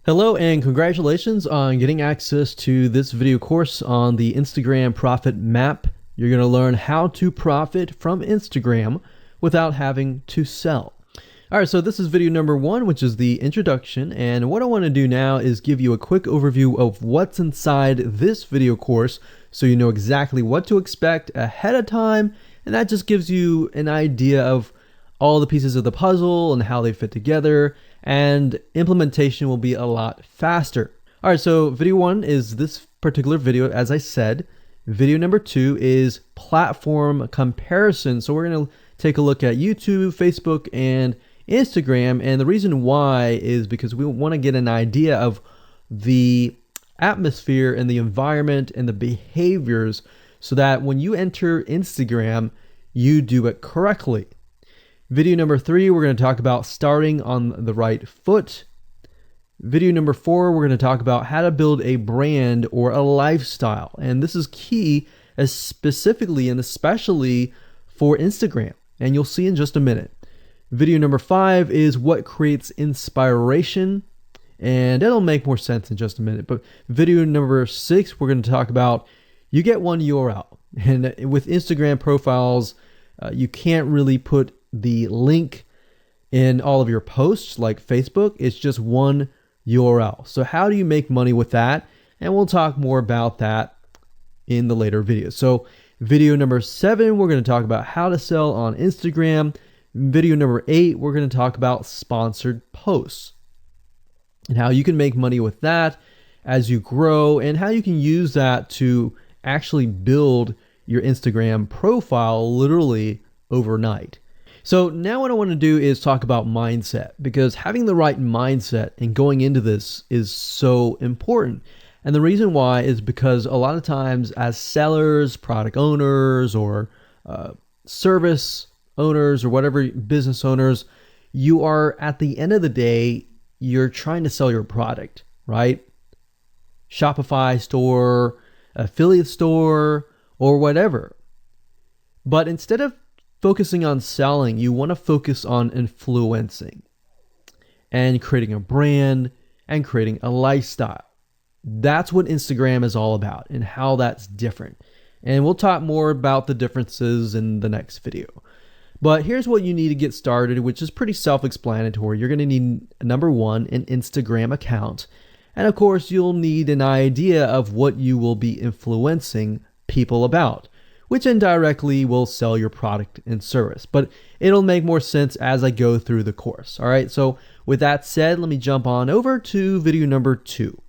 Hello and congratulations on getting access to this video course on the Instagram Profit Map. You're going to learn how to profit from Instagram without having to sell. All right, so this is video number 1, which is the introduction. And what I want to do now is give you a quick overview of what's inside this video course so you know exactly what to expect ahead of time. And that just gives you an idea of all the pieces of the puzzle and how they fit together, and implementation will be a lot faster. All right, so video 1 is this particular video, as I said. Video number 2 is platform comparison. So we're going to take a look at YouTube, Facebook, and Instagram. And the reason why is because we want to get an idea of the atmosphere and the environment and the behaviors so that when you enter Instagram, you do it correctly. Video number 3, we're going to talk about starting on the right foot. Video number 4, we're going to talk about how to build a brand or a lifestyle. And this is key, specifically and especially for Instagram. And you'll see in just a minute. Video number 5 is what creates inspiration. And it'll make more sense in just a minute. But video number 6, we're going to talk about you get one URL. And with Instagram profiles, you can't really put the link in all of your posts like Facebook. It's just one URL. So how do you make money with that? And we'll talk more about that in the later videos. So video number 7, we're going to talk about how to sell on Instagram. Video number 8, we're going to talk about sponsored posts and how you can make money with that as you grow and how you can use that to actually build your Instagram profile literally overnight. So now what I want to do is talk about mindset, because having the right mindset and going into this is so important. And the reason why is because a lot of times as sellers, product owners, or service owners, or whatever business owners, you are at the end of the day, you're trying to sell your product, right? Shopify store, affiliate store, or whatever. But instead of focusing on selling, you want to focus on influencing and creating a brand and creating a lifestyle. That's what Instagram is all about and how that's different. And we'll talk more about the differences in the next video. But here's what you need to get started, which is pretty self-explanatory. You're going to need, number 1, an Instagram account. And of course, you'll need an idea of what you will be influencing people about, which indirectly will sell your product and service. But it'll make more sense as I go through the course. All right, so with that said, let me jump on over to video number 2.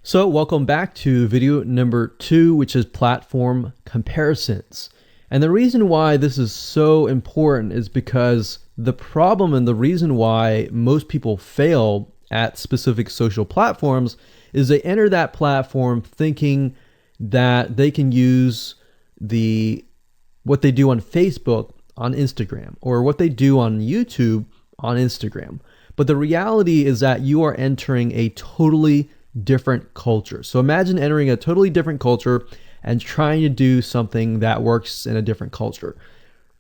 So welcome back to video number 2, which is platform comparisons. And the reason why this is so important is because the problem and the reason why most people fail at specific social platforms is they enter that platform thinking that they can use what they do on Facebook on Instagram, or what they do on YouTube on Instagram. But the reality is that you are entering a totally different culture. So imagine entering a totally different culture and trying to do something that works in a different culture.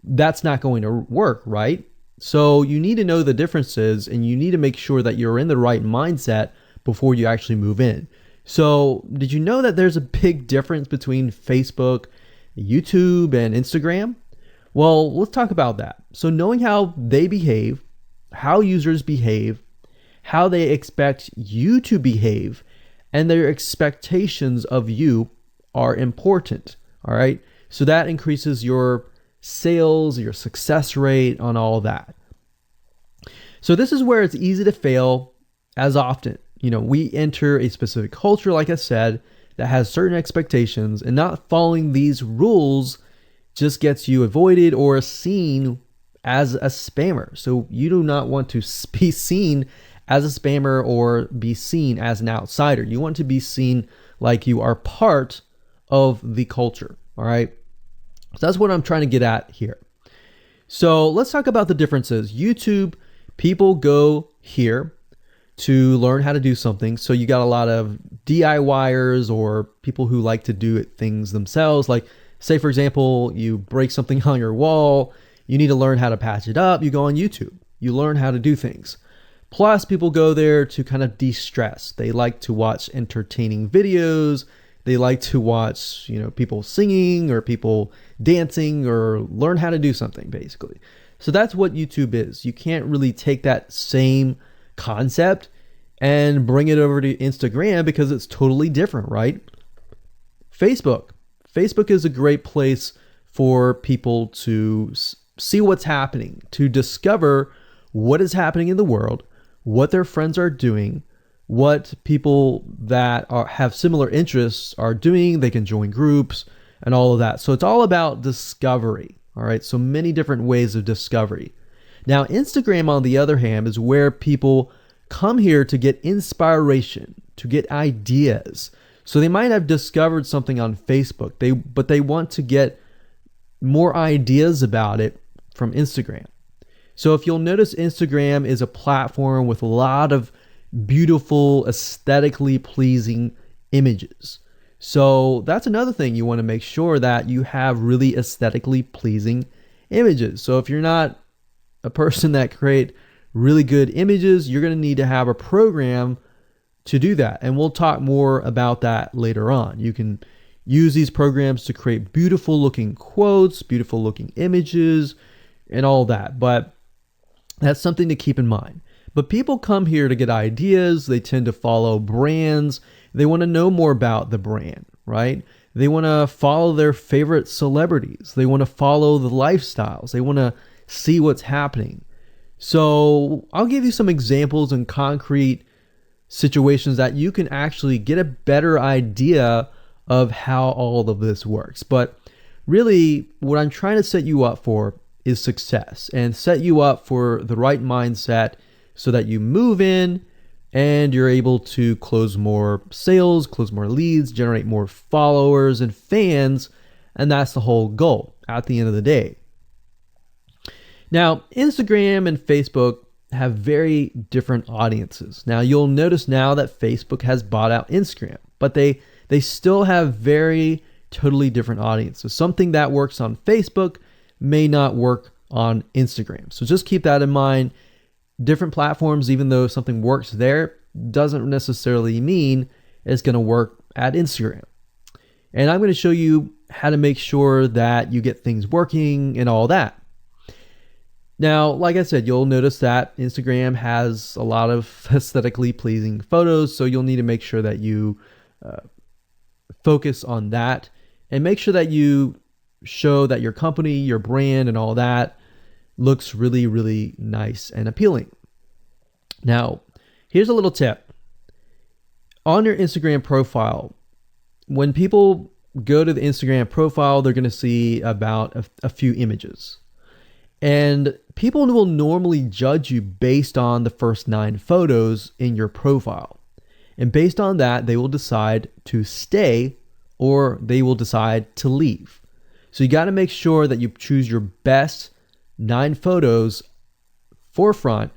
That's not going to work, right? So you need to know the differences, and you need to make sure that you're in the right mindset before you actually move in. So did you know that there's a big difference between Facebook, YouTube, and Instagram? Well, let's talk about that. So knowing how they behave, how users behave, how they expect you to behave, and their expectations of you are important. All right. So that increases your sales, your success rate on all that. So this is where it's easy to fail as often. We enter a specific culture, like I said, that has certain expectations, and not following these rules just gets you avoided or seen as a spammer. So you do not want to be seen as a spammer or be seen as an outsider. You want to be seen like you are part of the culture. All right. So that's what I'm trying to get at here. So let's talk about the differences. YouTube, people go here to learn how to do something. So you got a lot of DIYers or people who like to do things themselves. Like, say, for example, you break something on your wall, you need to learn how to patch it up. You go on YouTube, you learn how to do things. Plus, people go there to kind of de-stress. They like to watch entertaining videos. They like to watch, people singing or people dancing or learn how to do something, basically. So that's what YouTube is. You can't really take that same concept and bring it over to Instagram because it's totally different, right? Facebook. Facebook is a great place for people to see what's happening, to discover what is happening in the world, what their friends are doing, what people that have similar interests are doing. They can join groups and all of that. So it's all about discovery. All right. So many different ways of discovery. Now, Instagram, on the other hand, is where people come here to get inspiration, to get ideas. So they might have discovered something on Facebook, but they want to get more ideas about it from Instagram. So if you'll notice, Instagram is a platform with a lot of beautiful, aesthetically pleasing images. So that's another thing. You want to make sure that you have really aesthetically pleasing images. So if you're not a person that create really good images, you're going to need to have a program to do that. And we'll talk more about that later on. You can use these programs to create beautiful looking quotes, beautiful looking images, and all that. But that's something to keep in mind. But people come here to get ideas. They tend to follow brands. They want to know more about the brand, right? They want to follow their favorite celebrities. They want to follow the lifestyles. They want to see what's happening. So I'll give you some examples and concrete situations that you can actually get a better idea of how all of this works. But really, what I'm trying to set you up for is success, and set you up for the right mindset so that you move in and you're able to close more sales, close more leads, generate more followers and fans. And that's the whole goal at the end of the day. Now, Instagram and Facebook have very different audiences. Now, you'll notice now that Facebook has bought out Instagram, but they still have very totally different audiences. Something that works on Facebook may not work on Instagram. So just keep that in mind. Different platforms, even though something works there, doesn't necessarily mean it's going to work at Instagram. And I'm going to show you how to make sure that you get things working and all that. Now, like I said, you'll notice that Instagram has a lot of aesthetically pleasing photos, so you'll need to make sure that you focus on that and make sure that you show that your company, your brand, and all that looks really, really nice and appealing. Now, here's a little tip. On your Instagram profile, when people go to the Instagram profile, they're going to see about a few images. And people will normally judge you based on the first 9 photos in your profile. And based on that, they will decide to stay or they will decide to leave. So you got to make sure that you choose your best 9 photos forefront.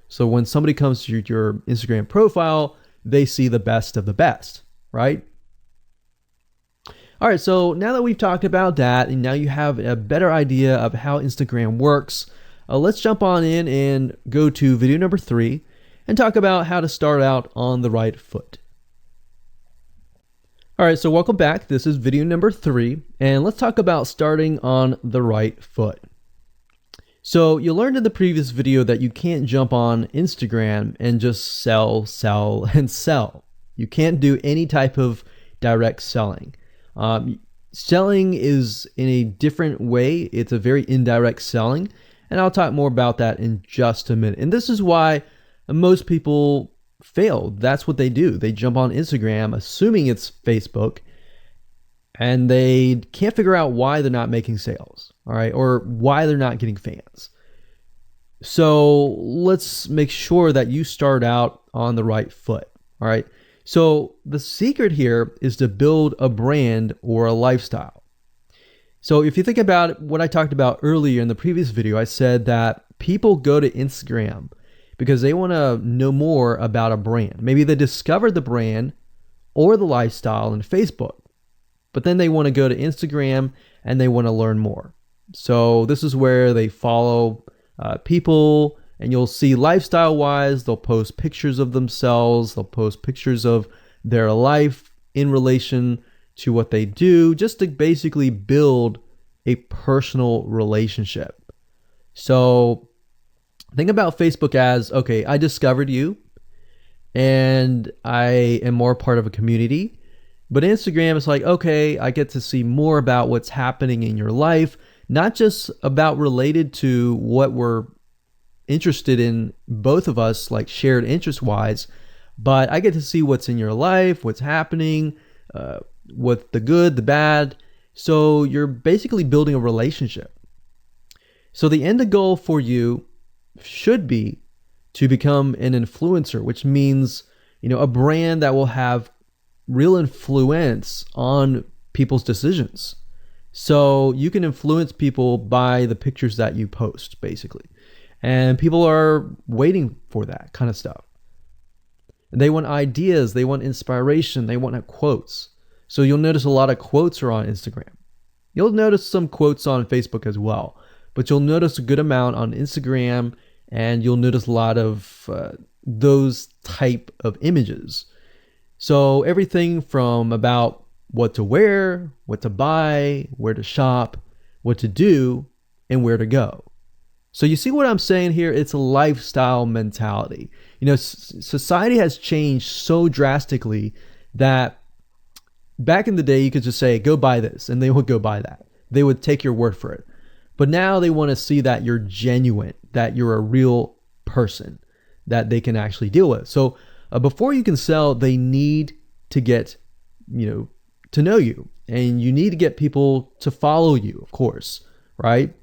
So when somebody comes to your Instagram profile, they see the best of the best, right? All right, so now that we've talked about that, and now you have a better idea of how Instagram works, let's jump on in and go to video number 3 and talk about how to start out on the right foot. All right, so welcome back. This is video number 3, and let's talk about starting on the right foot. So you learned in the previous video that you can't jump on Instagram and just sell, and sell. You can't do any type of direct selling. Selling is in a different way. It's a very indirect selling, and I'll talk more about that in just a minute. And this is why most people fail. That's what they do. They jump on Instagram assuming it's Facebook, and they can't figure out why they're not making sales, all right, or why they're not getting fans. So let's make sure that you start out on the right foot, all right? So the secret here is to build a brand or a lifestyle. So if you think about what I talked about earlier in the previous video, I said that people go to Instagram because they want to know more about a brand. Maybe they discovered the brand or the lifestyle in Facebook, but then they want to go to Instagram and they want to learn more. So this is where they follow people And you'll see lifestyle wise, they'll post pictures of themselves, they'll post pictures of their life in relation to what they do, just to basically build a personal relationship. So think about Facebook as, okay, I discovered you and I am more part of a community. But Instagram is like, okay, I get to see more about what's happening in your life, not just about related to what we're interested in, both of us, like shared interest wise, but I get to see what's in your life, what's happening, what the good, the bad. So you're basically building a relationship. So the end goal for you should be to become an influencer, which means, a brand that will have real influence on people's decisions. So you can influence people by the pictures that you post, basically. And people are waiting for that kind of stuff. They want ideas, they want inspiration, they want quotes. So you'll notice a lot of quotes are on Instagram. You'll notice some quotes on Facebook as well, but you'll notice a good amount on Instagram, and you'll notice a lot of those type of images. So everything from about what to wear, what to buy, where to shop, what to do, and where to go. So you see what I'm saying here? It's a lifestyle mentality. Society has changed so drastically that back in the day, you could just say, go buy this, and they would go buy that. They would take your word for it. But now they want to see that you're genuine, that you're a real person that they can actually deal with. So before you can sell, they need to get, to know you, and you need to get people to follow you, of course, right?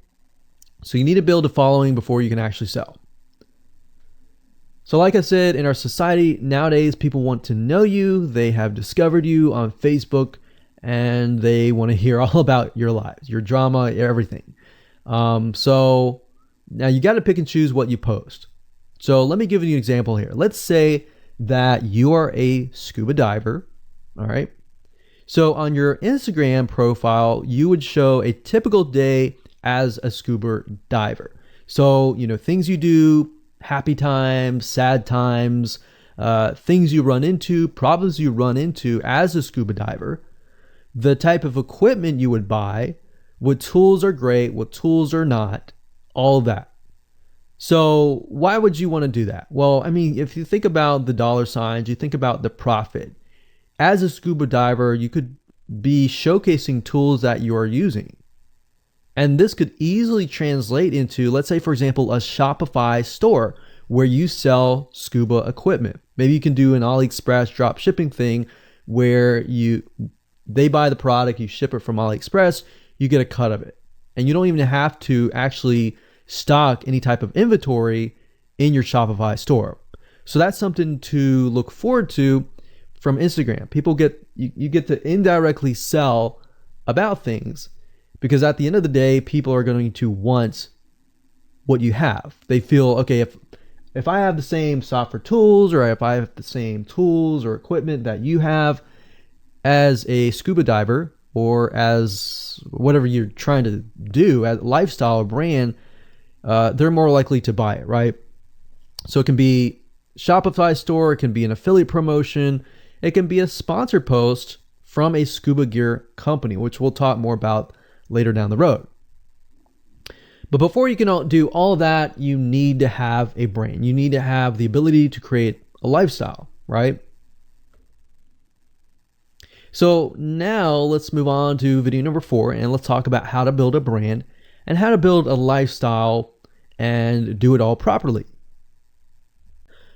So you need to build a following before you can actually sell. So like I said, in our society nowadays, people want to know you. They have discovered you on Facebook, and they want to hear all about your lives, your drama, everything. So now you got to pick and choose what you post. So let me give you an example here. Let's say that you are a scuba diver, all right? So on your Instagram profile, you would show a typical day as a scuba diver. So, things you do, happy times, sad times, things you run into, problems you run into as a scuba diver, the type of equipment you would buy, what tools are great, what tools are not, all that. So why would you want to do that? Well, if you think about the dollar signs, you think about the profit. As a scuba diver, you could be showcasing tools that you are using. And this could easily translate into, let's say, for example, a Shopify store where you sell scuba equipment. Maybe you can do an AliExpress drop shipping thing where they buy the product, you ship it from AliExpress, you get a cut of it. And you don't even have to actually stock any type of inventory in your Shopify store. So that's something to look forward to from Instagram. You get to indirectly sell about things, because at the end of the day, people are going to want what you have. They feel, okay, if I have the same software tools, or if I have the same tools or equipment that you have as a scuba diver, or as whatever you're trying to do, as a lifestyle or brand, they're more likely to buy it, right? So it can be Shopify store, it can be an affiliate promotion, it can be a sponsor post from a scuba gear company, which we'll talk more about later down the road. But before you can do all of that, you need to have a brand. You need to have the ability to create a lifestyle, right? So now let's move on to video number 4, and let's talk about how to build a brand and how to build a lifestyle and do it all properly.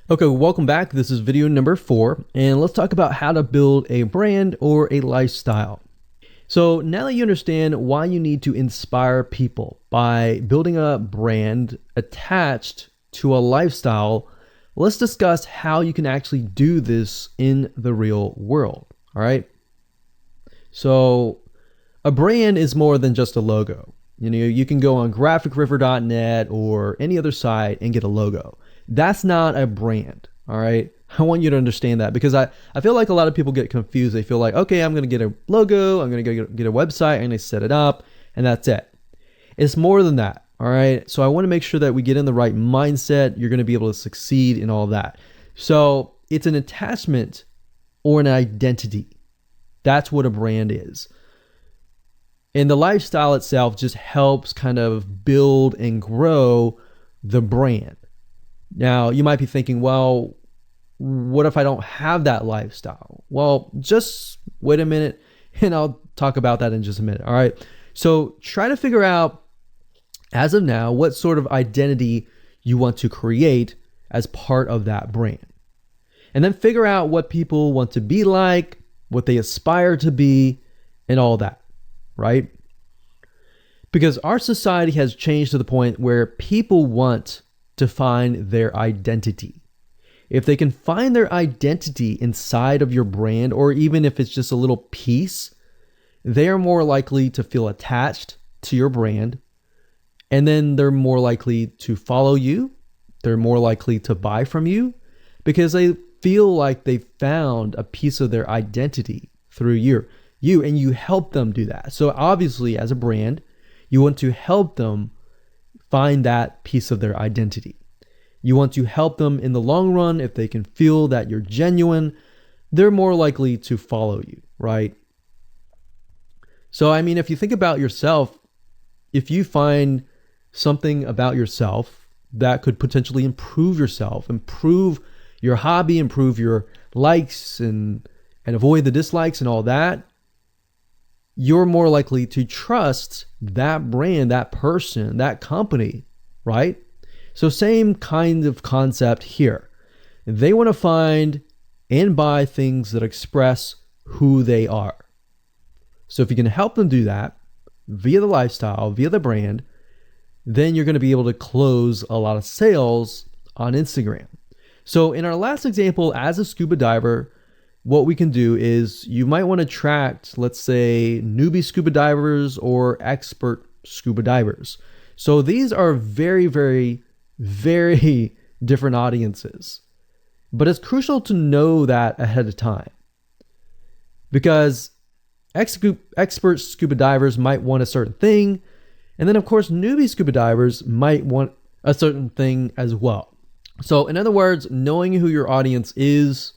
Okay, welcome back. This is video number 4, and let's talk about how to build a brand or a lifestyle. So now that you understand why you need to inspire people by building a brand attached to a lifestyle, let's discuss how you can actually do this in the real world. All right. So a brand is more than just a logo. You can go on graphicriver.net or any other site and get a logo. That's not a brand. All right. I want you to understand that, because I feel like a lot of people get confused. They feel like, okay, I'm going to get a logo, I'm going to go get a website, I'm going to set it up, and that's it. It's more than that. All right. So I want to make sure that we get in the right mindset. You're going to be able to succeed in all of that. So it's an attachment or an identity. That's what a brand is. And the lifestyle itself just helps kind of build and grow the brand. Now, you might be thinking, well, what if I don't have that lifestyle? Well, just wait a minute and I'll talk about that in just a minute. All right. So try to figure out, as of now, what sort of identity you want to create as part of that brand. And then figure out what people want to be like, what they aspire to be, and all that, right? Because our society has changed to the point where people want to find their identity. If they can find their identity inside of your brand, or even if it's just a little piece, they are more likely to feel attached to your brand. And then they're more likely to follow you. They're more likely to buy from you because they feel like they found a piece of their identity through you, and you help them do that. So obviously, as a brand, you want to help them find that piece of their identity. You want to help them in the long run. If they can feel that you're genuine, they're more likely to follow you, right? So, I mean, if you think about yourself, if you find something about yourself that could potentially improve yourself, improve your hobby, improve your likes and avoid the dislikes and all that, you're more likely to trust that brand, that person, that company, right? So same kind of concept here. They want to find and buy things that express who they are. So if you can help them do that via the lifestyle, via the brand, then you're going to be able to close a lot of sales on Instagram. So in our last example, as a scuba diver, what we can do is you might want to attract, let's say, newbie scuba divers or expert scuba divers. So these are very, very, very different audiences. But it's crucial to know that ahead of time, because expert scuba divers might want a certain thing. And then, of course, newbie scuba divers might want a certain thing as well. So in other words, knowing who your audience is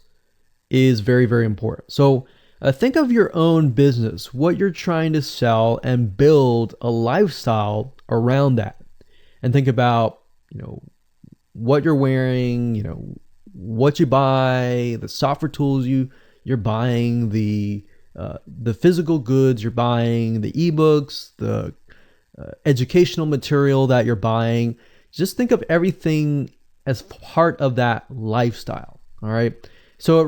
very, very important. So think of your own business, what you're trying to sell, and build a lifestyle around that. And think about, what you're wearing, what you buy, the software tools you're buying, the physical goods you're buying, the ebooks, the educational material that you're buying. Just think of everything as part of that lifestyle. All right. So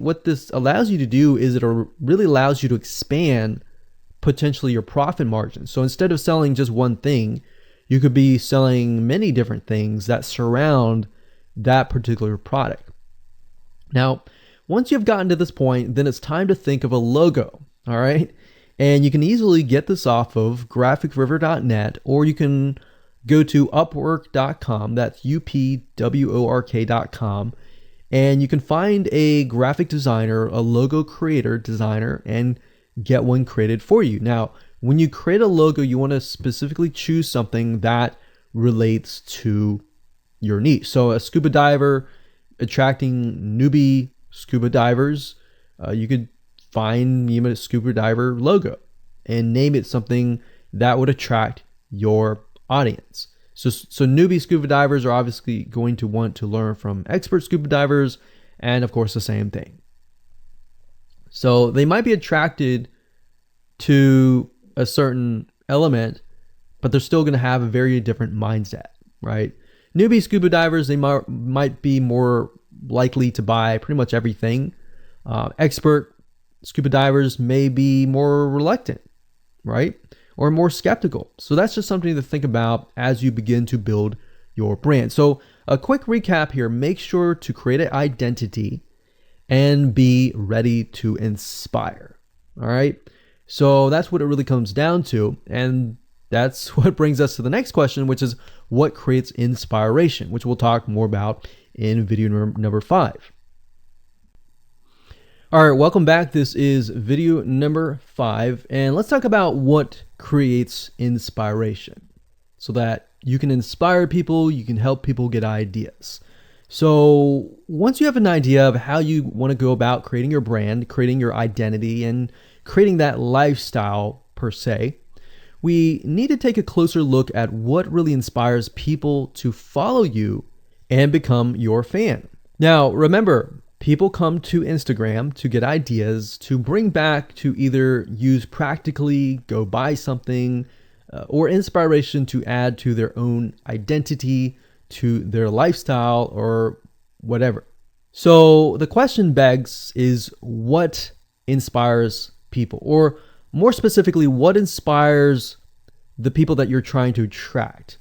what this allows you to do is it really allows you to expand potentially your profit margin. So instead of selling just one thing, you could be selling many different things that surround that particular product. Now, once you've gotten to this point, then it's time to think of a logo. All right. And you can easily get this off of graphicriver.net, or you can go to upwork.com. That's upwork.com. And you can find a graphic designer, a logo creator, designer, and get one created for you. Now, when you create a logo, you want to specifically choose something that relates to your niche. So a scuba diver attracting newbie scuba divers, you could find a scuba diver logo and name it something that would attract your audience. So newbie scuba divers are obviously going to want to learn from expert scuba divers, and of course the same thing. So they might be attracted to a certain element, but they're still going to have a very different mindset, right? Newbie scuba divers, they might be more likely to buy pretty much everything. Expert scuba divers may be more reluctant, right? Or more skeptical. So that's just something to think about as you begin to build your brand. So a quick recap here: make sure to create an identity and be ready to inspire. All right. So that's what it really comes down to. And that's what brings us to the next question, which is what creates inspiration, which we'll talk more about in video number 5. All right, welcome back. This is video number 5, and let's talk about what creates inspiration so that You can inspire people, you can help people get ideas. So once you have an idea of how you want to go about creating your brand, creating your identity, and creating that lifestyle per se, we need to take a closer look at what really inspires people to follow you and become your fan. Now, remember, people come to Instagram to get ideas to bring back to either use practically, go buy something, or inspiration to add to their own identity, to their lifestyle, or whatever. So the question begs is, what inspires people? Or more specifically, what inspires the people that you're trying to attract?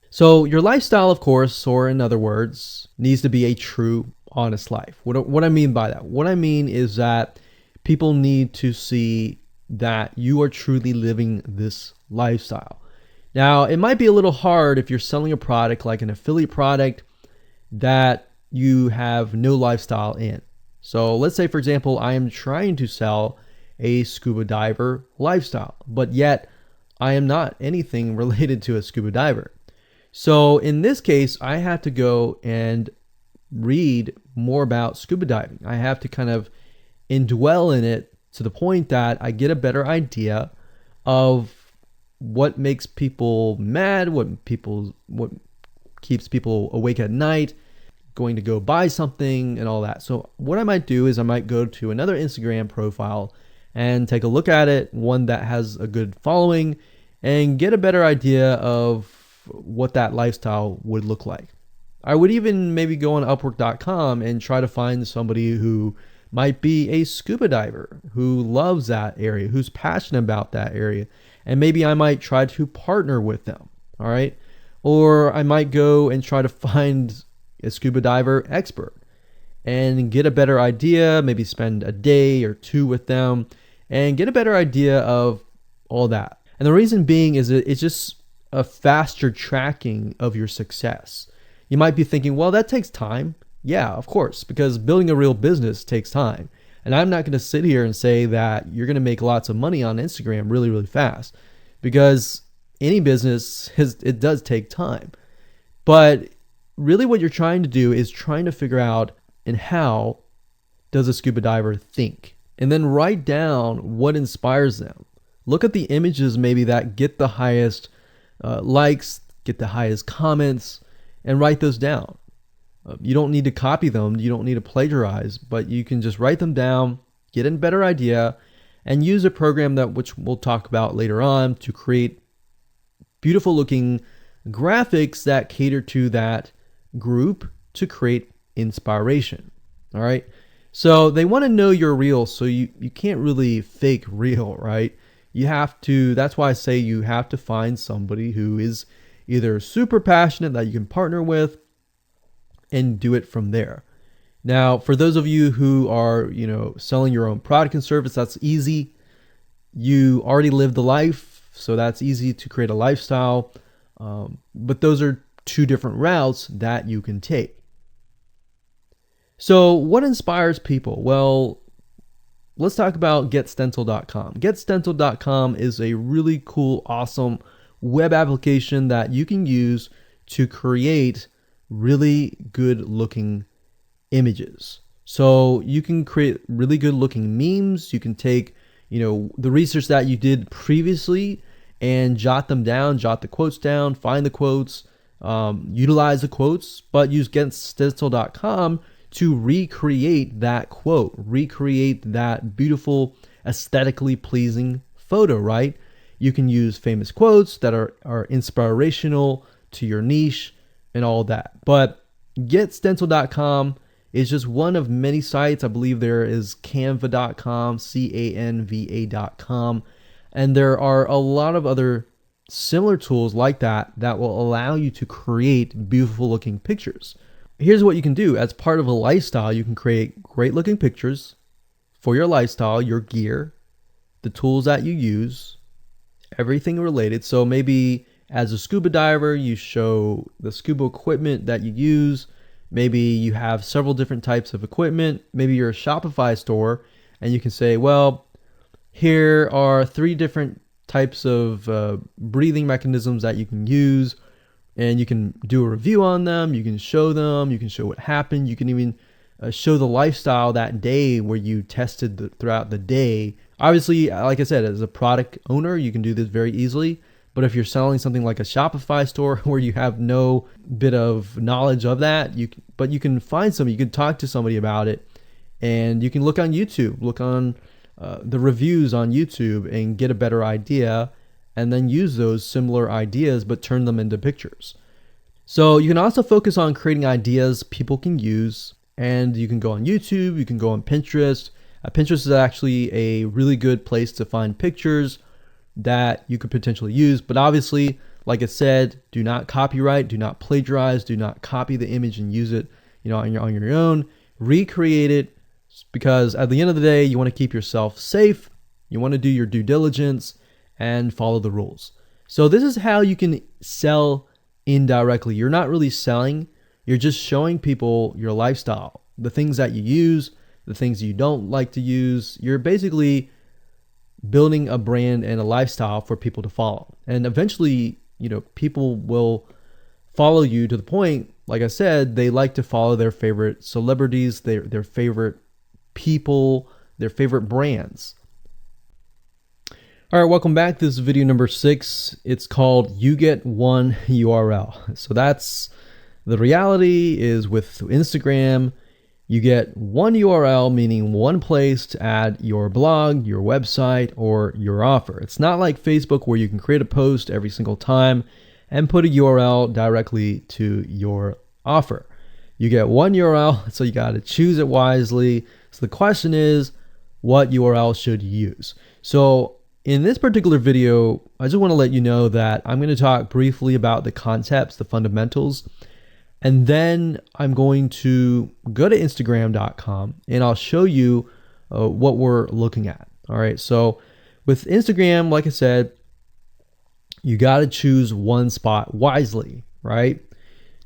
So your lifestyle, of course, or in other words, needs to be a true, honest life. What I mean by that? What I mean is that people need to see that you are truly living this lifestyle. Now, it might be a little hard if you're selling a product like an affiliate product that you have no lifestyle in. So let's say, for example, I am trying to sell a scuba diver lifestyle, but yet I am not anything related to a scuba diver. So in this case, I have to go and read more about scuba diving. I have to kind of indwell in it to the point that I get a better idea of what makes people mad, what keeps people awake at night, going to go buy something and all that. So what I might do is I might go to another Instagram profile and take a look at it, one that has a good following, and get a better idea of what that lifestyle would look like. I would even maybe go on Upwork.com and try to find somebody who might be a scuba diver, who loves that area, who's passionate about that area. And maybe I might try to partner with them, all right? Or I might go and try to find a scuba diver expert and get a better idea, maybe spend a day or two with them and get a better idea of all that. And the reason being is it's just a faster tracking of your success. You might be thinking, well, that takes time. Yeah, of course, because building a real business takes time. And I'm not going to sit here and say that you're going to make lots of money on Instagram really, really fast, because any business, it does take time. But really what you're trying to do is trying to figure out, and how does a scuba diver think? And then write down what inspires them. Look at the images maybe that get the highest likes, get the highest comments, and write those down. You don't need to copy them. You don't need to plagiarize, but you can just write them down, get a better idea, and use a program which we'll talk about later on to create beautiful looking graphics that cater to that group to create inspiration. All right. So they want to know you're real. So you can't really fake real, right? You have to, that's why I say you have to find somebody who is either super passionate that you can partner with and do it from there. Now, for those of you who are, selling your own product and service, that's easy. You already live the life, so that's easy to create a lifestyle. But those are two different routes that you can take. So what inspires people? Well, let's talk about getstencil.com. Getstencil.com is a really cool, awesome web application that you can use to create really good looking images. So you can create really good looking memes. You can take, the research that you did previously and jot them down, jot the quotes down, find the quotes, utilize the quotes, but use getstencil.com to recreate that quote, recreate that beautiful, aesthetically pleasing photo, right? You can use famous quotes that are inspirational to your niche and all that. But getstencil.com is just one of many sites. I believe there is canva.com, canva.com, and there are a lot of other similar tools like that will allow you to create beautiful looking pictures. Here's what you can do. As part of a lifestyle, you can create great looking pictures for your lifestyle, your gear, the tools that you use, everything related. So maybe as a scuba diver, you show the scuba equipment that you use. Maybe you have several different types of equipment. Maybe you're a Shopify store and you can say, well, here are 3 different types of breathing mechanisms that you can use. and you can do a review on them. You can show them. You can show what happened. You can even show the lifestyle that day where you tested throughout the day. Obviously, like I said, as a product owner, you can do this very easily. But if you're selling something like a Shopify store where you have no bit of knowledge of that, you can find somebody, you can talk to somebody about it, and you can look on YouTube, look on the reviews on YouTube and get a better idea, and then use those similar ideas but turn them into pictures. So you can also focus on creating ideas people can use, and you can go on YouTube, you can go on Pinterest. Pinterest is actually a really good place to find pictures that you could potentially use, but obviously, like I said, do not copyright, do not plagiarize, do not copy the image and use it, on your own. Recreate it, because at the end of the day, you want to keep yourself safe. You want to do your due diligence and follow the rules. So this is how you can sell indirectly. You're not really selling, you're just showing people your lifestyle, the things that you use, the things you don't like to use. You're basically building a brand and a lifestyle for people to follow. And eventually, people will follow you to the point, like I said, they like to follow their favorite celebrities, their favorite people, their favorite brands. All right, welcome back. This is video number 6. It's called You Get One URL. So that's the reality is with Instagram, you get one URL, meaning one place to add your blog, your website, or your offer. It's not like Facebook where you can create a post every single time and put a URL directly to your offer. You get one URL, so you got to choose it wisely. So the question is, what URL should you use? So in this particular video, I just want to let you know that I'm going to talk briefly about the concepts, the fundamentals. And then I'm going to go to Instagram.com and I'll show you what we're looking at. All right. So with Instagram, like I said, you got to choose one spot wisely, right?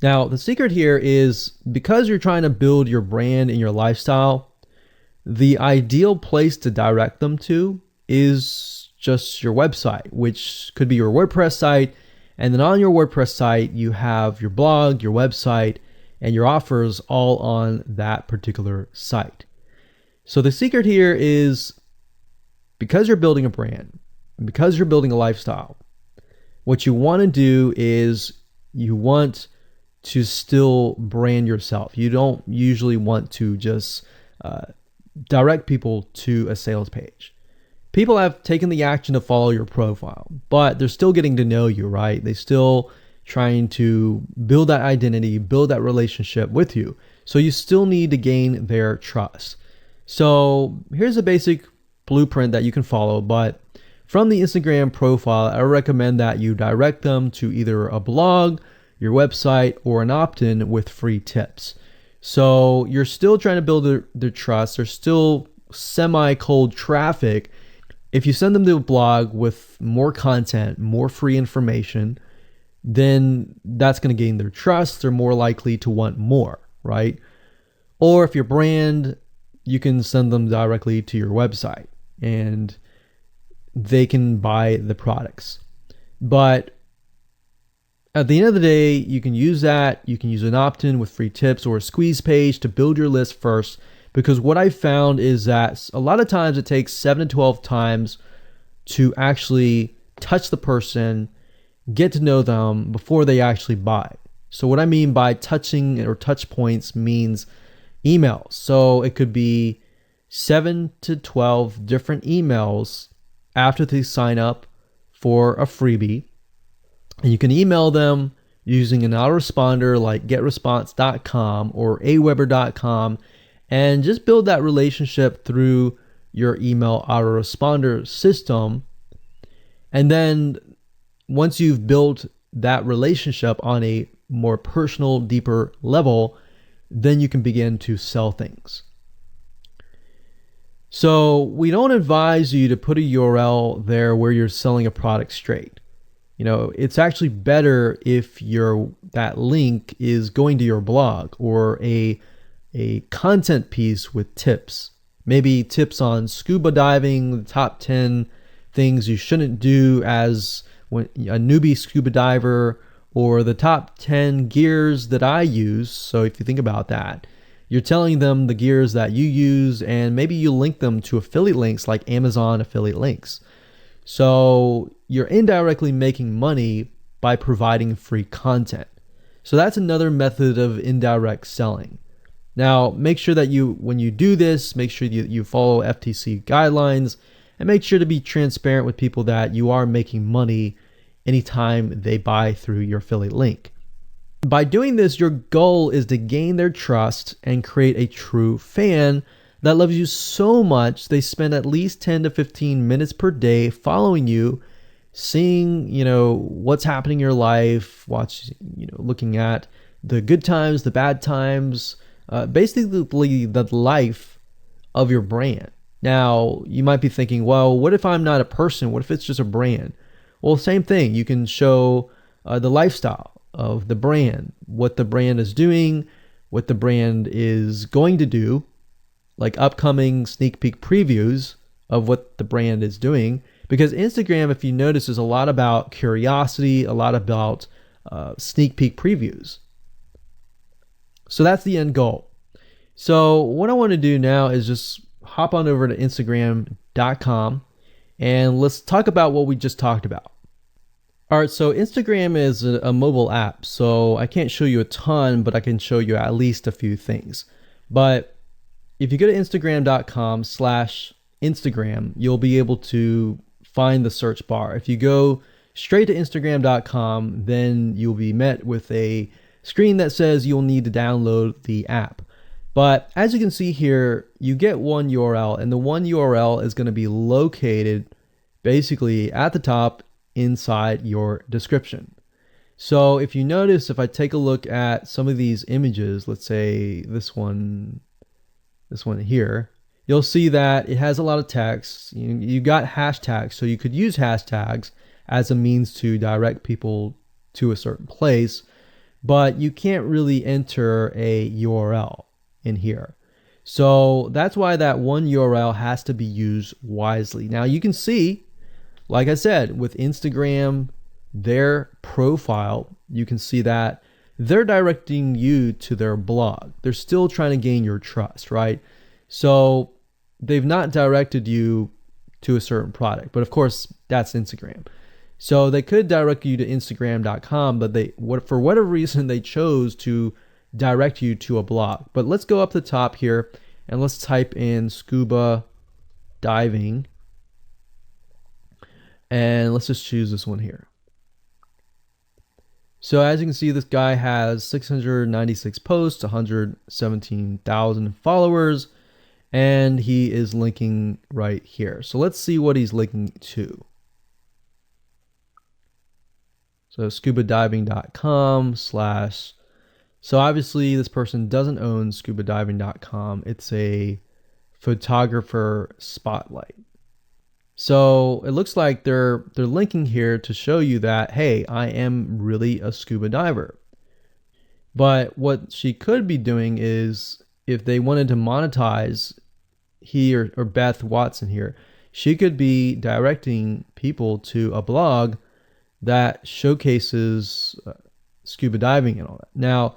Now, the secret here is because you're trying to build your brand and your lifestyle, the ideal place to direct them to is just your website, which could be your WordPress site. And then on your WordPress site, you have your blog, your website, and your offers all on that particular site. So the secret here is because you're building a brand, and because you're building a lifestyle, what you want to do is you want to still brand yourself. You don't usually want to just direct people to a sales page. People have taken the action to follow your profile, but they're still getting to know you, right? They're still trying to build that identity, build that relationship with you. So you still need to gain their trust. So here's a basic blueprint that you can follow, but from the Instagram profile, I recommend that you direct them to either a blog, your website, or an opt-in with free tips. So you're still trying to build their trust. They're still semi-cold traffic. If you send them to a blog with more content, more free information, then that's going to gain their trust. They're more likely to want more, right? Or if your brand, you can send them directly to your website and they can buy the products. But at the end of the day, you can use that. You can use an opt-in with free tips or a squeeze page to build your list first. Because what I found is that a lot of times it takes 7 to 12 times to actually touch the person, get to know them before they actually buy. So what I mean by touching or touch points means emails. So it could be 7 to 12 different emails after they sign up for a freebie. And you can email them using an autoresponder like getresponse.com or aweber.com. And just build that relationship through your email autoresponder system. And then once you've built that relationship on a more personal, deeper level, then you can begin to sell things. So we don't advise you to put a URL there where you're selling a product straight. It's actually better if that link is going to your blog or a content piece with tips, maybe tips on scuba diving, the top 10 things you shouldn't do as a newbie scuba diver, or the top 10 gears that I use. So if you think about that, you're telling them the gears that you use, and maybe you link them to affiliate links like Amazon affiliate links. So you're indirectly making money by providing free content. So that's another method of indirect selling. Now, make sure that when you do this, make sure you follow FTC guidelines, and make sure to be transparent with people that you are making money anytime they buy through your affiliate link. By doing this, your goal is to gain their trust and create a true fan that loves you so much they spend at least 10 to 15 minutes per day following you, seeing, what's happening in your life, looking at the good times, the bad times, basically the life of your brand. Now, you might be thinking, well, what if I'm not a person? What if it's just a brand? Well, same thing. You can show the lifestyle of the brand, what the brand is doing, what the brand is going to do, like upcoming sneak peek previews of what the brand is doing. Because Instagram, if you notice, is a lot about curiosity, a lot about sneak peek previews. So that's the end goal. So what I want to do now is just hop on over to Instagram.com and let's talk about what we just talked about. All right, so Instagram is a mobile app, so I can't show you a ton, but I can show you at least a few things. But if you go to Instagram.com/Instagram, you'll be able to find the search bar. If you go straight to Instagram.com, then you'll be met with a screen that says you'll need to download the app. But as you can see here, you get one URL, and the one URL is going to be located basically at the top inside your description. So if you notice, if I take a look at some of these images, let's say this one here, you'll see that it has a lot of text. You got hashtags, so you could use hashtags as a means to direct people to a certain place, but you can't really enter a URL in here. So that's why that one URL has to be used wisely. Now you can see, like I said, with Instagram, their profile, you can see that they're directing you to their blog. They're still trying to gain your trust, right? So they've not directed you to a certain product, but of course that's Instagram. So they could direct you to Instagram.com, but for whatever reason, they chose to direct you to a blog. But let's go up the top here and let's type in scuba diving. And let's just choose this one here. So as you can see, this guy has 696 posts, 117,000 followers, and he is linking right here. So let's see what he's linking to. So scubadiving.com/. So obviously this person doesn't own scubadiving.com. It's a photographer spotlight. So it looks like they're linking here to show you that, hey, I am really a scuba diver. But what she could be doing is, if they wanted to monetize he or Beth Watson here, she could be directing people to a blog that showcases scuba diving and all that. Now,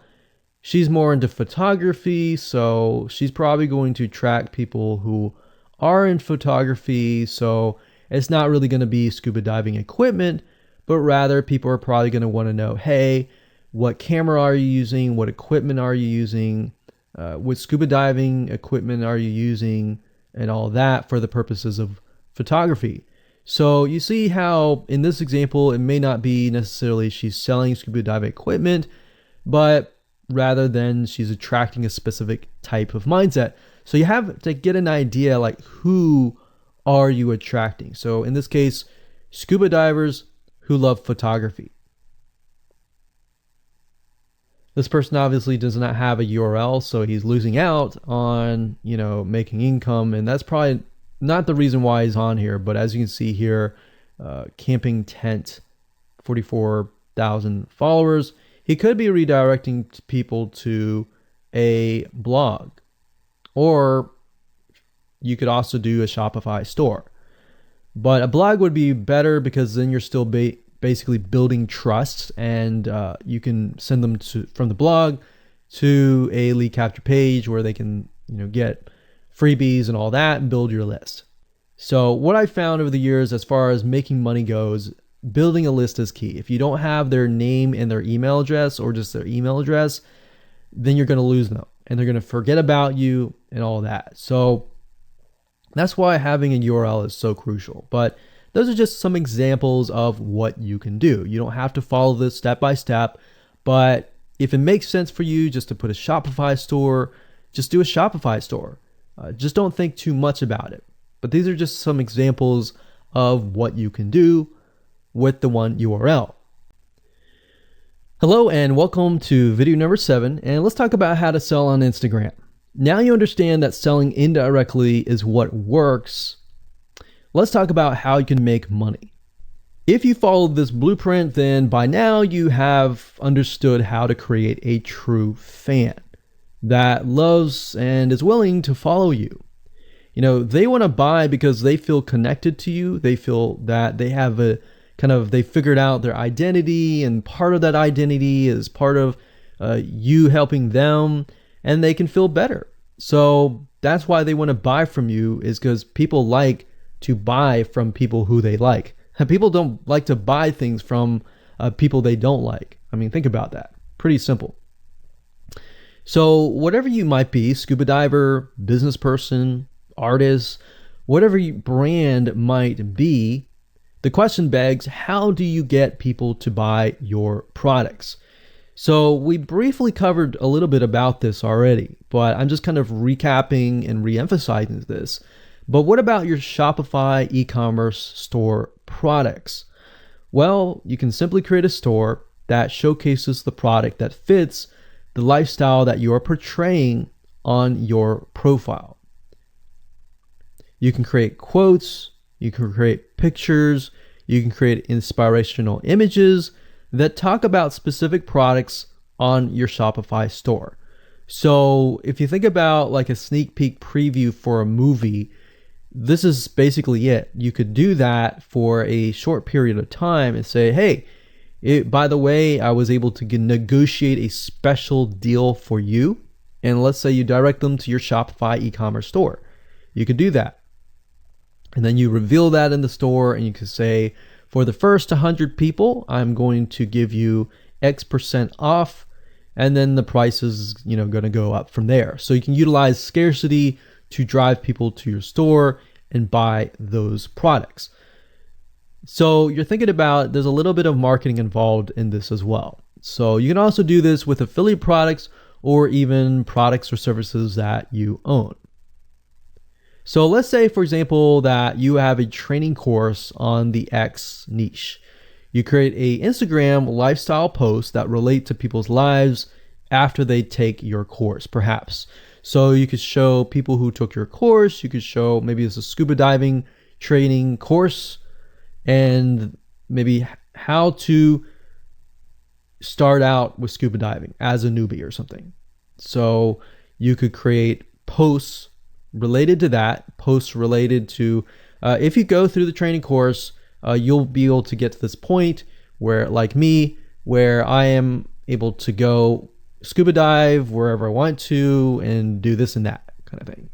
she's more into photography, so she's probably going to attract people who are in photography. So it's not really going to be scuba diving equipment, but rather people are probably going to want to know, hey, what camera are you using? What equipment are you using? What scuba diving equipment are you using? And all that for the purposes of photography. So you see how in this example, it may not be necessarily she's selling scuba diving equipment, but rather than she's attracting a specific type of mindset. So you have to get an idea, like, who are you attracting? So in this case, scuba divers who love photography. This person obviously does not have a URL, so he's losing out on, making income, and that's probably not the reason why he's on here. But as you can see here, camping tent, 44,000 followers. He could be redirecting people to a blog, or you could also do a Shopify store. But a blog would be better because then you're still basically building trust, and you can send them from the blog to a lead capture page where they can get freebies and all that and build your list. So what I found over the years as far as making money goes, building a list is key. If you don't have their name and their email address, or just their email address, then you're going to lose them and they're going to forget about you and all that. So that's why having a URL is so crucial. But those are just some examples of what you can do. You don't have to follow this step by step, but if it makes sense for you just to put a Shopify store, just do a Shopify store. Just don't think too much about it. But these are just some examples of what you can do with the one URL. Hello and welcome to video number 7, and let's talk about how to sell on Instagram. Now you understand that selling indirectly is what works. Let's talk about how you can make money. If you followed this blueprint, then by now you have understood how to create a true fan that loves and is willing to follow you. They want to buy because they feel connected to you. They feel that they have they figured out their identity, and part of that identity is part of you helping them, and they can feel better. So that's why they want to buy from you, is because people like to buy from people who they like. People don't like to buy things from people they don't like. I mean, think about that. Pretty simple. So whatever you might be, scuba diver, business person, artist, whatever your brand might be, the question begs, how do you get people to buy your products? So we briefly covered a little bit about this already, but I'm just kind of recapping and re-emphasizing this. But what about your Shopify e-commerce store products? Well, you can simply create a store that showcases the product that fits the lifestyle that you are portraying on your profile. You can create quotes, you can create pictures, you can create inspirational images that talk about specific products on your Shopify store. So if you think about like a sneak peek preview for a movie, this is basically it. You could do that for a short period of time and say, hey, by the way, I was able to negotiate a special deal for you. And let's say you direct them to your Shopify e-commerce store. You could do that. And then you reveal that in the store, and you can say, for the first 100 people, I'm going to give you X% off. And then the price is, going to go up from there. So you can utilize scarcity to drive people to your store and buy those products. So you're thinking about, there's a little bit of marketing involved in this as well. So you can also do this with affiliate products or even products or services that you own. So let's say, for example, that you have a training course on the X niche. You create a Instagram lifestyle post that relate to people's lives after they take your course, perhaps. So you could show people who took your course, you could show maybe it's a scuba diving training course, and maybe how to start out with scuba diving as a newbie or something. So you could create posts related to that, posts related to, if you go through the training course, you'll be able to get to this point where, like me, where I am able to go scuba dive wherever I want to and do this and that kind of thing.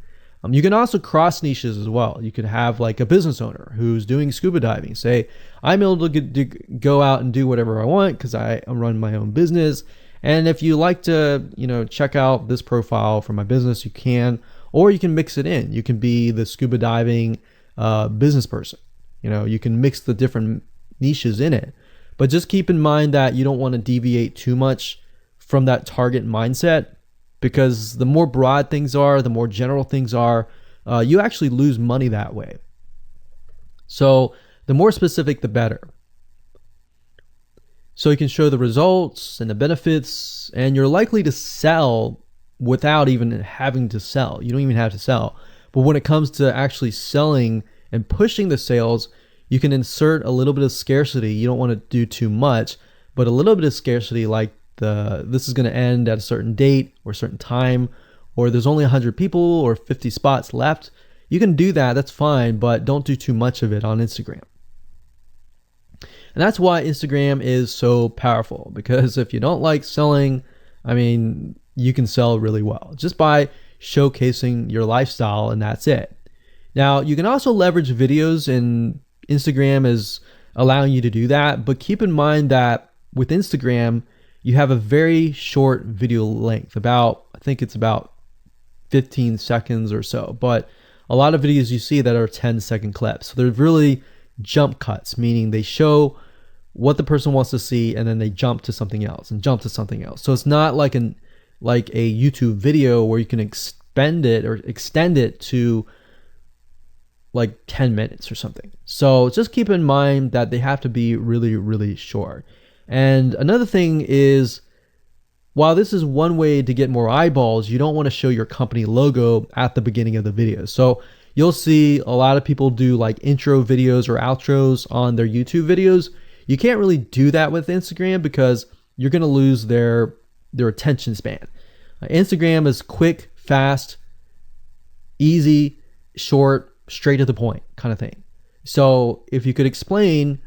You can also cross niches as well. You could have like a business owner who's doing scuba diving. Say, I'm able to go out and do whatever I want because I run my own business. And if you like to, check out this profile for my business, you can, or you can mix it in. You can be the scuba diving business person. You can mix the different niches in it. But just keep in mind that you don't want to deviate too much from that target mindset, because the more broad things are, the more general things are, you actually lose money that way. So the more specific, the better. So you can show the results and the benefits, and you're likely to sell without even having to sell. You don't even have to sell. But when it comes to actually selling and pushing the sales, you can insert a little bit of scarcity. You don't want to do too much, but a little bit of scarcity, like this is going to end at a certain date or a certain time, or there's only 100 people or 50 spots left. You can do that, that's fine, but don't do too much of it on Instagram. And that's why Instagram is so powerful, because if you don't like selling, I mean, you can sell really well just by showcasing your lifestyle, and that's it. Now, you can also leverage videos, and Instagram is allowing you to do that, but keep in mind that with Instagram, you have a very short video length, I think it's about 15 seconds or so, but a lot of videos you see that are 10-second clips. So they're really jump cuts, meaning they show what the person wants to see and then they jump to something else and jump to something else. So it's not like a YouTube video where you can extend it to like 10 minutes or something. So just keep in mind that they have to be really, really short. And another thing is, while this is one way to get more eyeballs, you don't want to show your company logo at the beginning of the video. So you'll see a lot of people do like intro videos or outros on their YouTube videos. You can't really do that with Instagram because you're going to lose their attention span. Instagram is quick, fast, easy, short, straight to the point kind of thing. So if you could explain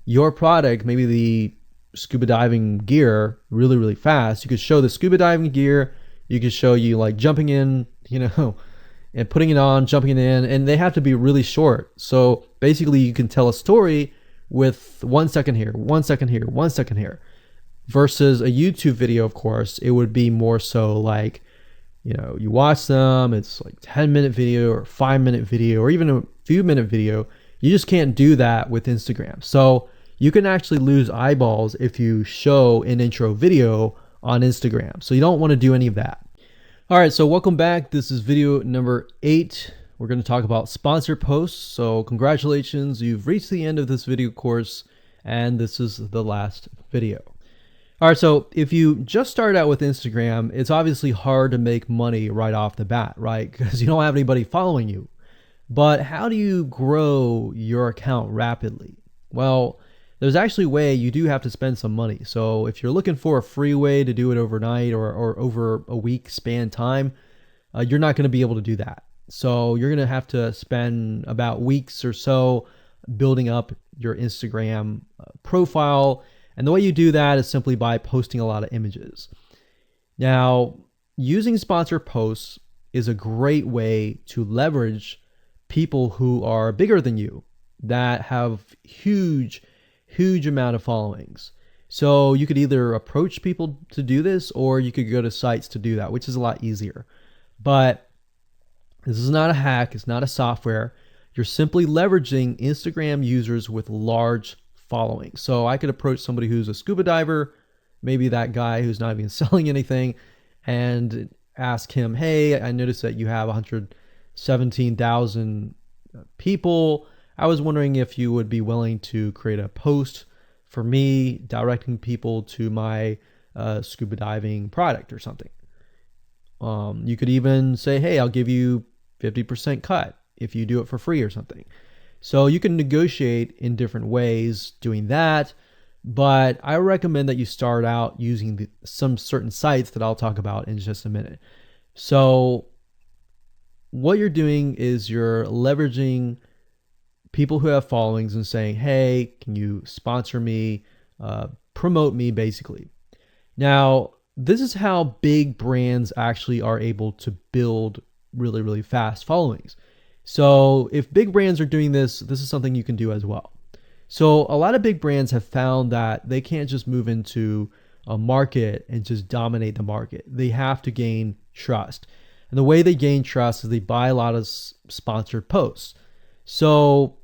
your product, maybe the scuba diving gear, really, really fast, you could show the scuba diving gear, you could show you like jumping in, and putting it on, jumping in, and they have to be really short. So basically you can tell a story with 1 second here, 1 second here, 1 second here, versus a YouTube video. Of course, it would be more so like, you watch them, it's like 10-minute video or 5-minute video or even a few minute video. You just can't do that with Instagram. So you can actually lose eyeballs if you show an intro video on Instagram. So you don't want to do any of that. All right, so welcome back. This is video number 8. We're going to talk about sponsor posts. So congratulations, you've reached the end of this video course, and this is the last video. All right, so if you just start out with Instagram, it's obviously hard to make money right off the bat, right? Because you don't have anybody following you. But how do you grow your account rapidly? Well, there's actually a way. You do have to spend some money. So if you're looking for a free way to do it overnight or over a week span time, you're not going to be able to do that. So you're going to have to spend about weeks or so building up your Instagram profile. And the way you do that is simply by posting a lot of images. Now, using sponsor posts is a great way to leverage people who are bigger than you, that have huge amount of followings. So you could either approach people to do this, or you could go to sites to do that, which is a lot easier. But this is not a hack. It's not a software. You're simply leveraging Instagram users with large followings. So I could approach somebody who's a scuba diver, maybe that guy who's not even selling anything, and ask him, hey, I noticed that you have 117,000 people. I was wondering if you would be willing to create a post for me directing people to my scuba diving product or something. You could even say, hey, I'll give you 50% cut if you do it for free or something. So you can negotiate in different ways doing that. But I recommend that you start out using some certain sites that I'll talk about in just a minute. So what you're doing is you're leveraging people who have followings and saying, hey, can you sponsor me, promote me, basically. Now, this is how big brands actually are able to build really, really fast followings. So if big brands are doing this, this is something you can do as well. So a lot of big brands have found that they can't just move into a market and just dominate the market. They have to gain trust. And the way they gain trust is they buy a lot of sponsored posts. So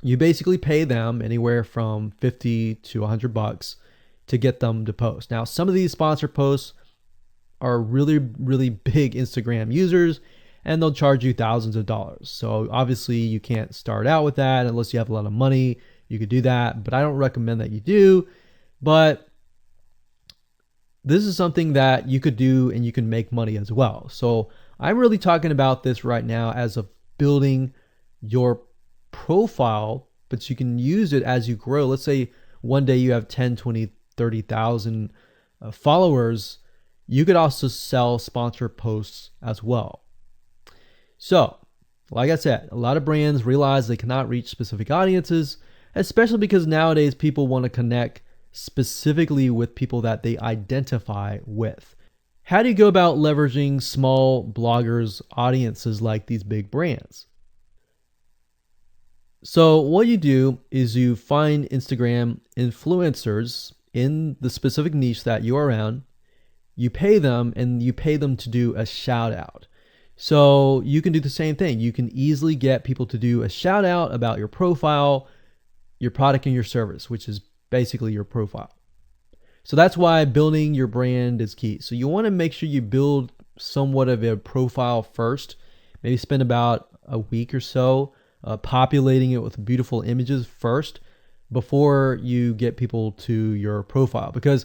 you basically pay them anywhere from $50 to $100 to get them to post. Now, some of these sponsored posts are really, really big Instagram users, and they'll charge you thousands of dollars. So obviously you can't start out with that unless you have a lot of money. You could do that, but I don't recommend that you do. But this is something that you could do and you can make money as well. So I'm really talking about this right now as of building your profile, but you can use it as you grow. Let's say one day you have 10, 20, 30,000 followers. You could also sell sponsored posts as well. So, like I said, a lot of brands realize they cannot reach specific audiences. especially because nowadays people want to connect specifically with people that they identify with. How do you go about leveraging small bloggers' audiences like these big brands? So what you do is you find Instagram influencers in the specific niche that you are in. You pay them, and you pay them to do a shout out. So you can do the same thing. You can easily get people to do a shout out about your profile, your product, and your service, which is basically your profile. So that's why building your brand is key. So you want to make sure you build somewhat of a profile first. Maybe spend about a week or so populating it with beautiful images first before you get people to your profile. Because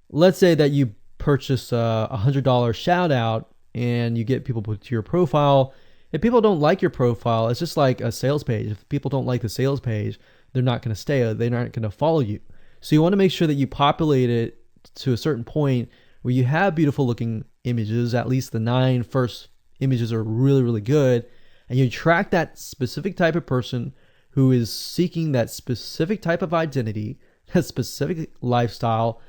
let's say that you purchase a $100 shout out and you get people to your profile. If people don't like your profile, it's just like a sales page. If people don't like the sales page, they're not going to stay. They're not going to follow you. So you want to make sure that you populate it to a certain point where you have beautiful looking images. At least the 9 first images are really, really good. And you attract that specific type of person who is seeking that specific type of identity, that specific lifestyle.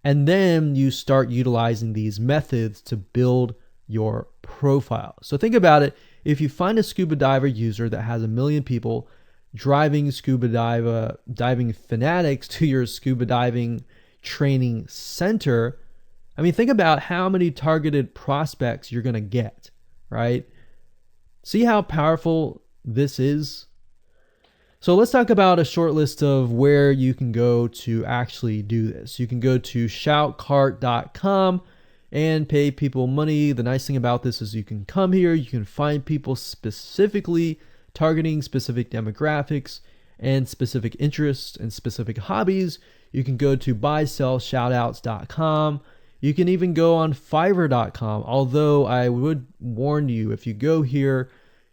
And then you start utilizing these methods to build your profile. So think about it. If you find a scuba diver user that has 1 million people driving scuba diving fanatics to your scuba diving training center, I mean, think about how many targeted prospects you're going to get, right? See how powerful this is? So let's talk about a short list of where you can go to actually do this. You can go to shoutcart.com and pay people money. The nice thing about this is you can come here, you can find people specifically targeting specific demographics and specific interests and specific hobbies. You can go to buysellshoutouts.com. You can even go on fiverr.com. Although I would warn you, if you go here,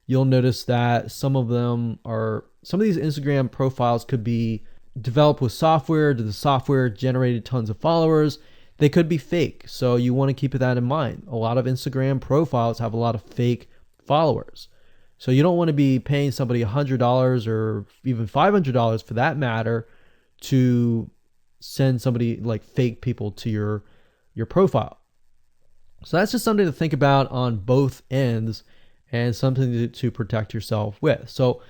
you'll notice that some of these Instagram profiles could be developed with software. The software generated tons of followers. They could be fake. So you want to keep that in mind. A lot of Instagram profiles have a lot of fake followers. So you don't want to be paying somebody $100 or even $500 for that matter to send somebody like fake people to your profile. So that's just something to think about on both ends and something to protect yourself with. So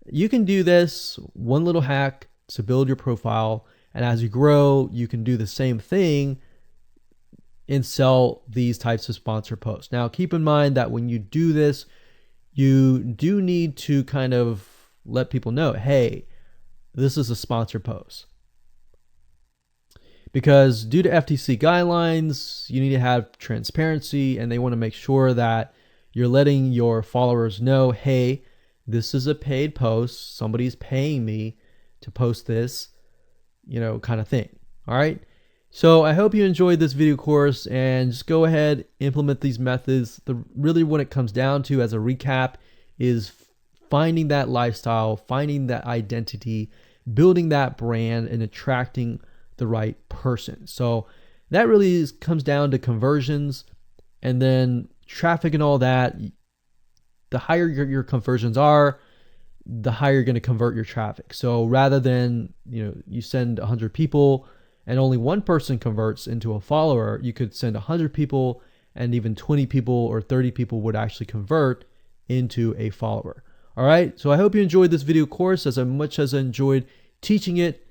you can do this one little hack to build your profile. And as you grow, you can do the same thing and sell these types of sponsor posts. Now, keep in mind that when you do this, you do need to kind of let people know, hey, this is a sponsor post. Because due to FTC guidelines, you need to have transparency, and they want to make sure that you're letting your followers know, hey, this is a paid post. Somebody's paying me to post this, kind of thing. All right. So I hope you enjoyed this video course, and just go ahead, implement these methods. Really what it comes down to as a recap is finding that lifestyle, finding that identity, building that brand, and attracting the right person. So that really comes down to conversions, and then traffic and all that. The higher your conversions are, the higher you're going to convert your traffic. So rather than, you send 100 people and only one person converts into a follower, you could send 100 people and even 20 people or 30 people would actually convert into a follower. All right. So I hope you enjoyed this video course as much as I enjoyed teaching it.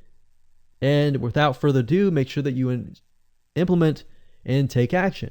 And without further ado, make sure that you implement and take action.